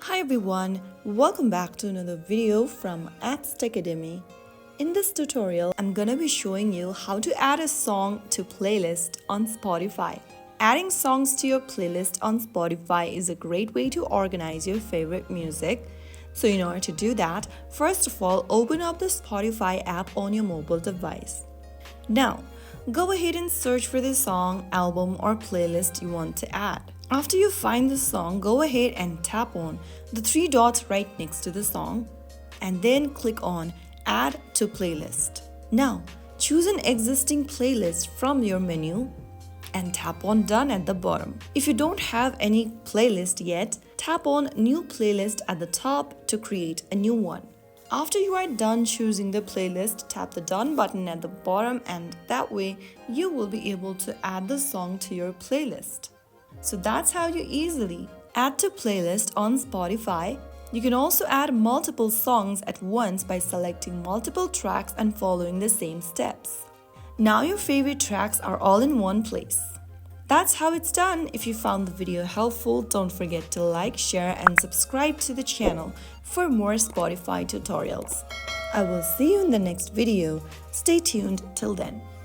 Hi everyone, welcome back to another video from Axt Academy. In this tutorial, I'm gonna be showing you how to add a song to playlist on Spotify. Adding songs to your playlist on Spotify is a great way to organize your favorite music. So in order to do that, first of all, open up the Spotify app on your mobile device. Now, go ahead and search for the song, album, or playlist you want to add. After you find the song, go ahead and tap on the three dots right next to the song and then click on Add to Playlist. Now, choose an existing playlist from your menu and tap on Done at the bottom. If you don't have any playlist yet, tap on New Playlist at the top to create a new one. After you are done choosing the playlist, tap the Done button at the bottom and that way you will be able to add the song to your playlist. So that's how you easily add to playlist on Spotify. You can also add multiple songs at once by selecting multiple tracks and following the same steps. Now your favorite tracks are all in one place. That's how it's done. If you found the video helpful, don't forget to like, share, and subscribe to the channel for more Spotify tutorials. I will see you in the next video. Stay tuned till then.